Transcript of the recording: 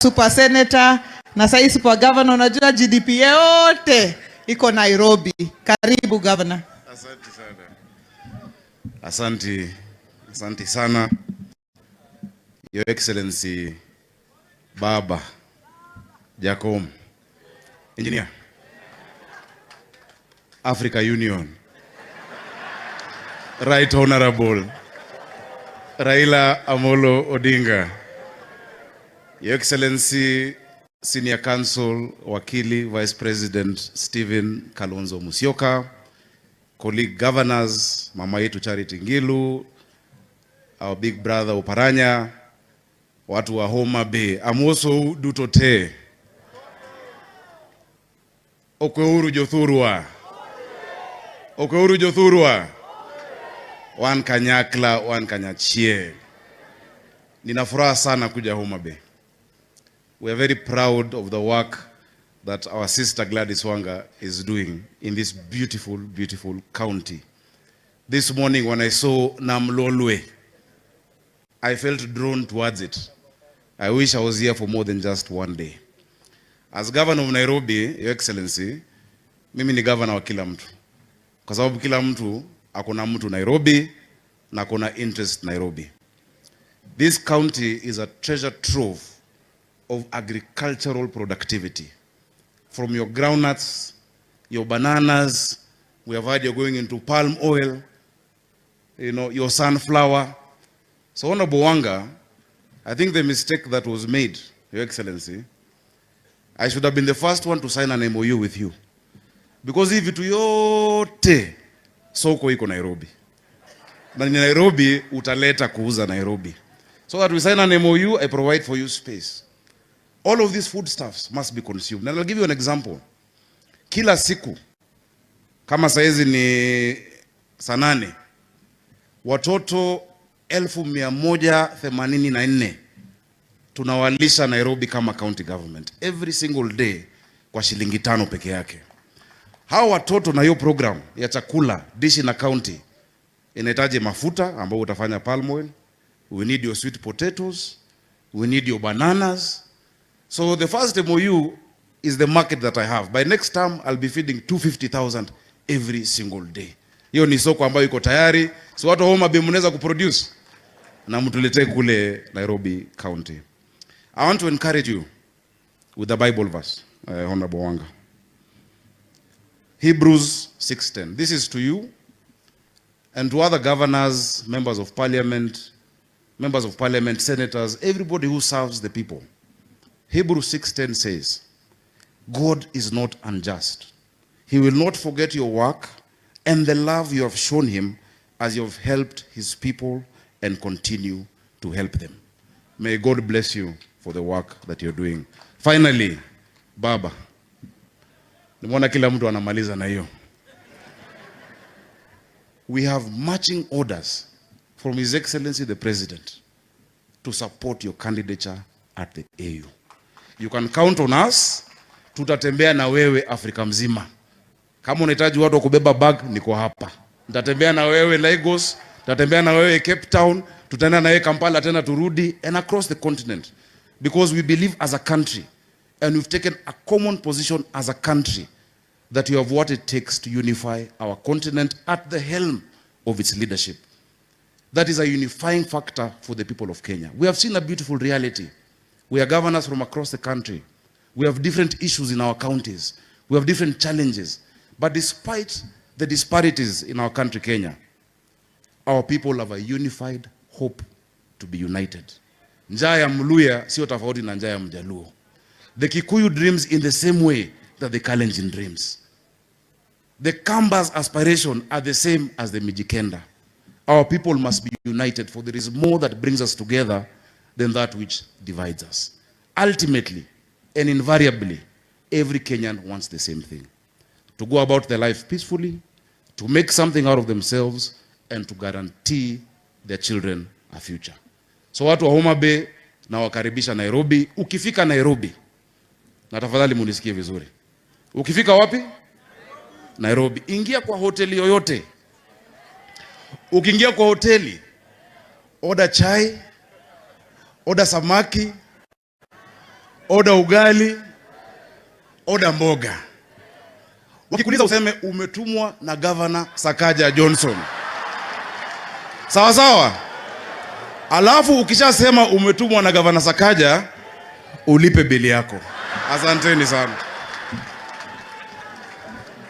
super senator na sasa super governor. Unajua GDP yote iko Nairobi. Karibu governor. Asante sana. Asante sana. Your Excellency Baba Jacob, Engineer, Africa Union, Right Honorable Raila Amolo Odinga, Your Excellency Senior Counsel Wakili Vice President Stephen Kalonzo Musyoka, colleague governors, Mama yetu Charity Ngilu, our big brother Oparanya, watu wa Homa Bay, Amoso Dutote, Okweuru Jothurwa, Wan Kanyakla, Wan Kanyachie. Nina furaha sana kuja Homa Bay. We are very proud of the work that our sister Gladys Wanga is doing in this beautiful, beautiful county. This morning when I saw Namlolwe, I felt drawn towards it. I wish I was here for more than just one day. As governor of Nairobi, Your Excellency, mimi ni governor wa kila mtu. Kwa sababu kila mtu akona mtu Nairobi na akona interest Nairobi. This county is a treasure trove of agricultural productivity. From your groundnuts, your bananas, we have heard you're going into palm oil, your sunflower. So Honorable Wanga, I think the mistake that was made, Your Excellency, I should have been the first one to sign an MOU with you. Because if vitu yote soko iko Nairobi. Na ni Nairobi utaleta kuuza Nairobi. So that we sign an MOU, I provide for you space. All of these foodstuffs must be consumed. And I'll give you an example. Kila siku, kama saizi ni saa 8, watoto 1184 tunawalisha Nairobi kama county government every single day kwa shilingi 5 peke yake. Hao watoto na hiyo program ya chakula dishi na county inahitaji mafuta ambao utafanya palm oil. We need your sweet potatoes, we need your bananas. So the first MOU is the market that I have. By next term, I'll be feeding 250,000 every single day. Hiyo ni soko ambayo iko tayari. So watu Homa Bay mnaweza kuproduce na mtuletee kule Nairobi County. I want to encourage you with the Bible verse, Honorable Wanga. Hebrews 6:10. This is to you and to other governors, members of parliament, senators, everybody who serves the people. Hebrews 6:10 says, God is not unjust. He will not forget your work and the love you have shown him as you have helped his people and continue to help them. May God bless you for the work that you're doing. Finally, Baba, nimeona kila mtu anamaliza na hiyo. We have marching orders from His Excellency the President to support your candidature at the AU. You can count on us. Tutatembea na wewe Afrika mzima. Kama unahitaji watu kubeba bag, niko hapa. Nitatembea na wewe Lagos, tutatembea na wewe Cape Town, tutaenda na wewe Kampala tena turudi, and across the continent. Because we believe as a country, and we've taken a common position as a country, that you have what it takes to unify our continent at the helm of its leadership. That is a unifying factor for the people of Kenya. We have seen a beautiful reality. We are governors from across the country. We have different issues in our counties. We have different challenges. But despite the disparities in our country, Kenya, our people have a unified hope to be united. Njaa ya Mluya sio tofauti na njaa ya Mjaluo. The Kikuyu dreams in the same way that the Kalenjin dreams. The Kamba's aspiration are the same as the Mijikenda. Our people must be united, for there is more that brings us together than that which divides us. Ultimately and invariably, every Kenyan wants the same thing: to go about their life peacefully, to make something out of themselves, and to guarantee their children a future. So watu wa Homa Bay na wakaribisha Nairobi. Ukifika Nairobi, na tafadhali munisikie vizuri. Ukifika wapi? Nairobi. Ingia kwa hoteli yoyote. Ukiingia kwa hoteli, order chai, order samaki, oda ugali, oda mboga. Wakikuuliza useme umetumwa na Governor Sakaja Johnson. Sawa sawa? Alafu ukishasema umetumwa na Governor Sakaja, ulipe bili yako. Asanteni sana.